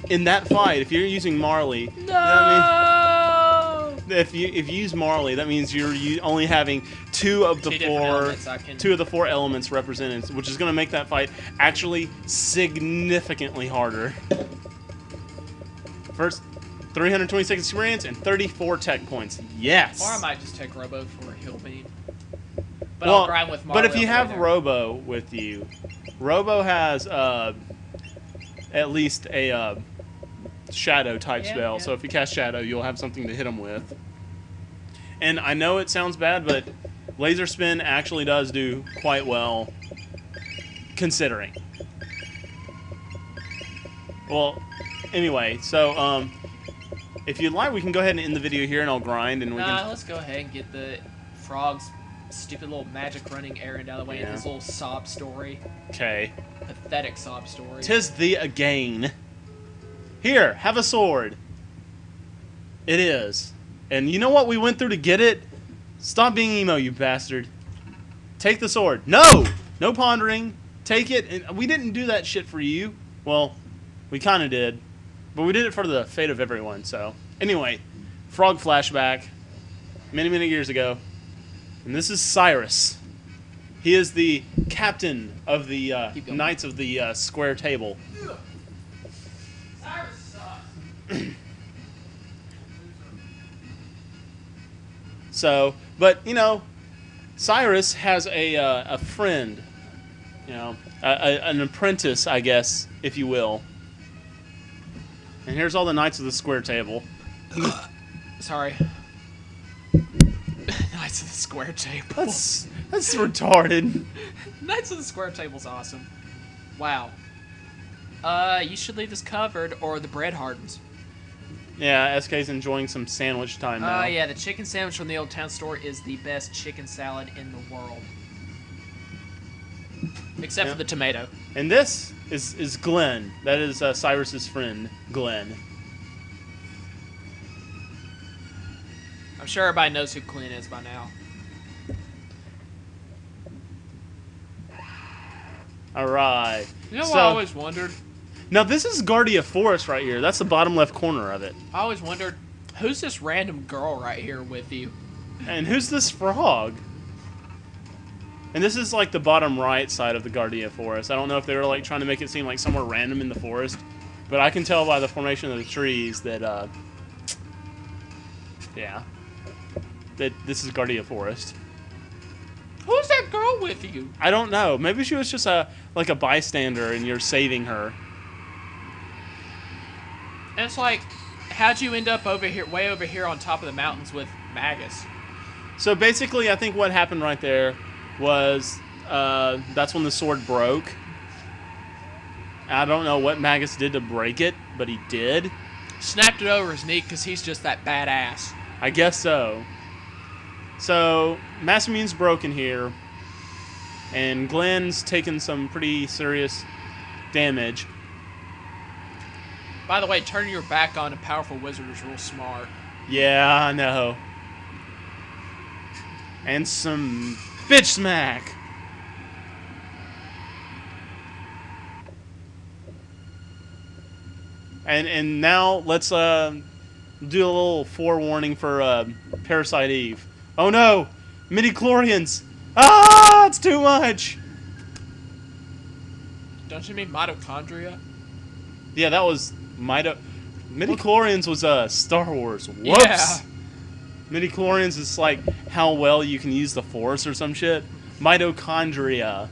in that fight, if you're using Marley... No! If you use Marley, that means you're only having two of the four elements represented, which is going to make that fight actually significantly harder. First, 326 experience and 34 tech points. Yes. Or I might just take Robo for a heal beam. But well, I'll grind with Marley. But if you have Robo with you, Robo has at least a Shadow type spell. Yeah. So if you cast Shadow, you'll have something to hit him with. And I know it sounds bad, but Laser Spin actually does do quite well, considering. Well, anyway, so if you'd like, we can go ahead and end the video here, and I'll grind, and we can. Let's go ahead and get the frog's stupid little magic running errand out of the way, and his little sob story. Okay. Pathetic sob story. 'Tis thee again. Here, have a sword. It is. And you know what we went through to get it? Stop being emo, you bastard. Take the sword. No! No pondering. Take it. And we didn't do that shit for you. Well, we kind of did. But we did it for the fate of everyone, so. Anyway, frog flashback. Many, many years ago. And this is Cyrus. He is the captain of the Knights of the Square Table. Cyrus sucks. So, but, you know, Cyrus has a friend. You know, an apprentice, I guess, if you will. And here's all the Knights of the Square Table. Sorry. Knights of the Square Table. That's retarded. Knights of the Square Table's awesome. Wow. You should leave this covered or the bread hardens. Yeah, SK's enjoying some sandwich time now. Yeah, the chicken sandwich from the Old Town Store is the best chicken salad in the world. Except for the tomato. And this is Glenn. That is Cyrus's friend, Glenn. I'm sure everybody knows who Glenn is by now. Alright. You know what I always wondered? Now this is Guardia Forest right here. That's the bottom left corner of it. I always wondered, who's this random girl right here with you? And who's this frog? And this is like the bottom right side of the Guardia Forest. I don't know if they were like trying to make it seem like somewhere random in the forest, but I can tell by the formation of the trees that, yeah, that this is Guardia Forest. Who's that girl with you? I don't know. Maybe she was just like a bystander and you're saving her. And it's like, how'd you end up over here, way over here on top of the mountains with Magus? So basically, I think what happened right there was that's when the sword broke. I don't know what Magus did to break it, but he did. Snapped it over his knee because he's just that badass. I guess so. So, Massimmune's broken here, and Glenn's taken some pretty serious damage. By the way, turning your back on a powerful wizard is real smart. Yeah, I know. And some bitch smack. And now let's do a little forewarning for Parasite Eve. Oh no! Midi-chlorians! Ah! It's too much! Don't you mean mitochondria? Yeah, that was Midi-chlorians was Star Wars. Whoops! Yeah. Midi-chlorians is like how well you can use the Force or some shit. Mitochondria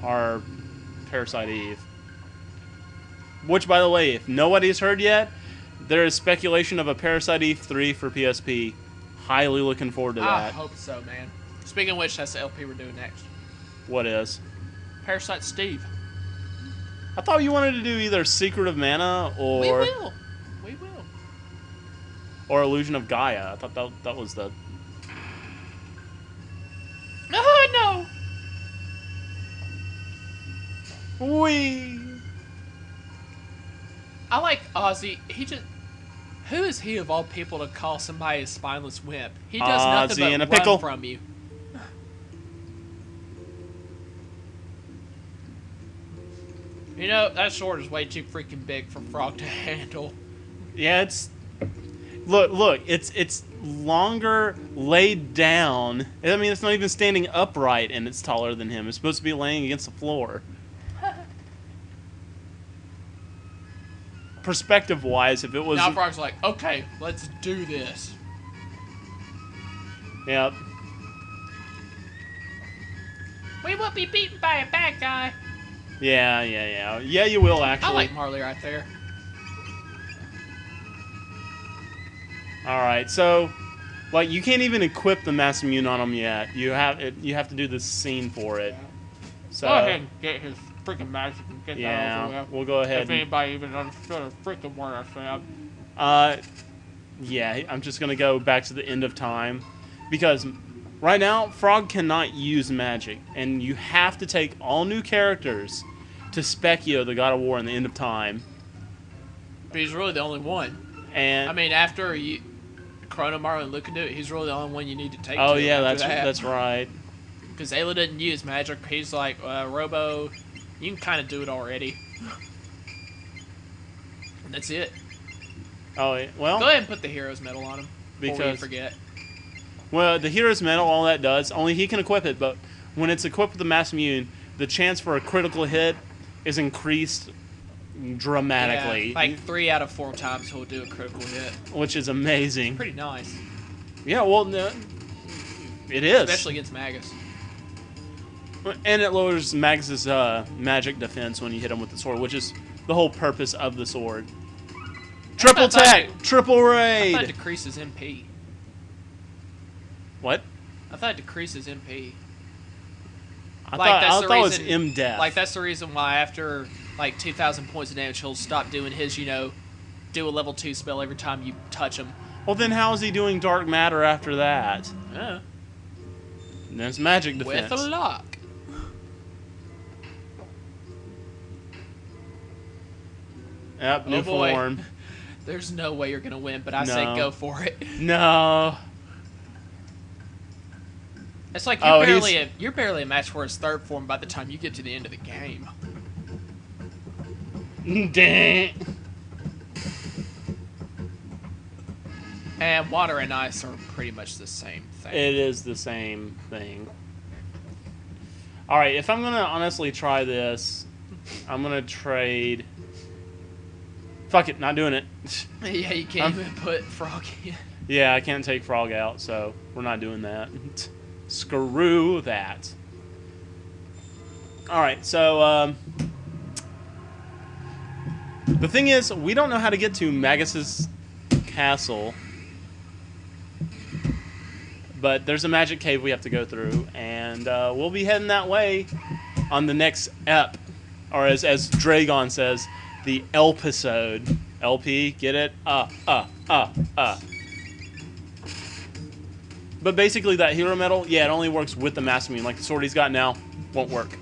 are Parasite Eve. Which, by the way, if nobody's heard yet, there is speculation of a Parasite Eve 3 for PSP. Highly looking forward to that. I hope so, man. Speaking of which, that's the LP we're doing next. What is? Parasite Steve. I thought you wanted to do either Secret of Mana or... We will. We will. Or Illusion of Gaia. I thought that was the... Oh, no! Wee! I like Ozzy. He just... Who is he of all people to call somebody a spineless wimp? He does nothing Ozzy in a but pickle. run from you. You know, that sword is way too freaking big for Frog to handle. Yeah, it's... Look, it's longer laid down. I mean, it's not even standing upright, and it's taller than him. It's supposed to be laying against the floor. Perspective-wise, if it was... Now Frog's like, okay, let's do this. Yep. We will be beaten by a bad guy. Yeah. Yeah, you will, actually. I like Marley right there. Alright, so... Like, you can't even equip the Mass Immune on him yet. You have to do this scene for it. So... Go ahead and get his freaking magic and get that over with. We'll go ahead. If anybody even understood a freaking word I said. Yeah, I'm just gonna go back to the end of time. Because right now, Frog cannot use magic. And you have to take all new characters to Specchio, the God of War, in the end of time. But he's really the only one. And I mean, after Chrono, Marley, and Luke can do it, he's really the only one you need to take oh to yeah, after that's right. Because Ayla didn't use magic. He's like, Robo, you can kind of do it already. And that's it. Oh, yeah. Well... Go ahead and put the Hero's Medal on him. Before you forget. Well, the Hero's Medal, all that does, only he can equip it, but when it's equipped with the Mass Immune, the chance for a critical hit is increased dramatically. Yeah, like 3 out of 4 times he'll do a critical hit. Which is amazing. Pretty nice. Yeah, well, no, it is. Especially against Magus. And it lowers Magus's magic defense when you hit him with the sword, which is the whole purpose of the sword. Triple tech! Triple raid! I thought it decreases MP. What? I thought it decreases MP. I thought it was M-Def. Like, that's the reason why after, like, 2,000 points of damage, he'll stop doing his, do a level 2 spell every time you touch him. Well, then how is he doing Dark Matter after that? Yeah. And there's magic defense. With a lock. Yep, new form. There's no way you're going to win, but I say go for it. No. It's like you're barely a match for his 3rd form by the time you get to the end of the game. Dang. And water and ice are pretty much the same thing. It is the same thing. Alright, if I'm going to honestly try this, I'm going to trade... Fuck it, not doing it. Yeah, you can't even put Frog in. Yeah, I can't take Frog out, so we're not doing that. Screw that. Alright, so, the thing is, we don't know how to get to Magus's castle. But there's a magic cave we have to go through, and we'll be heading that way on the next ep. Or as Dragon says, the episode. LP, get it? But basically that hero medal, yeah, it only works with the Mass Immune. Like the sword he's got now, won't work.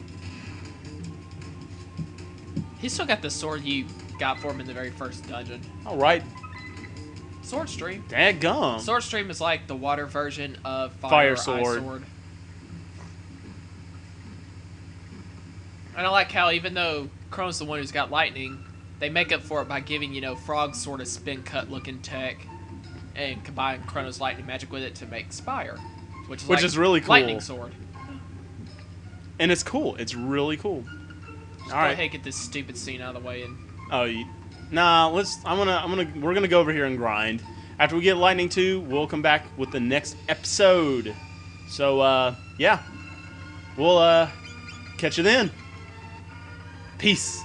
He's still got the sword you got for him in the very first dungeon. All right. Sword Stream. Dadgum. Sword Stream is like the water version of Fire Ice Sword. And I like how even though Chrono's the one who's got lightning, they make up for it by giving, Frog's sort of spin cut looking tech and combine Chrono's lightning magic with it to make Spire. Which is really cool. Lightning sword. And it's cool. It's really cool. Just All go right. ahead and get this stupid scene out of the way and Nah, we're gonna go over here and grind. After we get Lightning 2, we'll come back with the next episode. So, yeah. We'll, catch you then. Peace.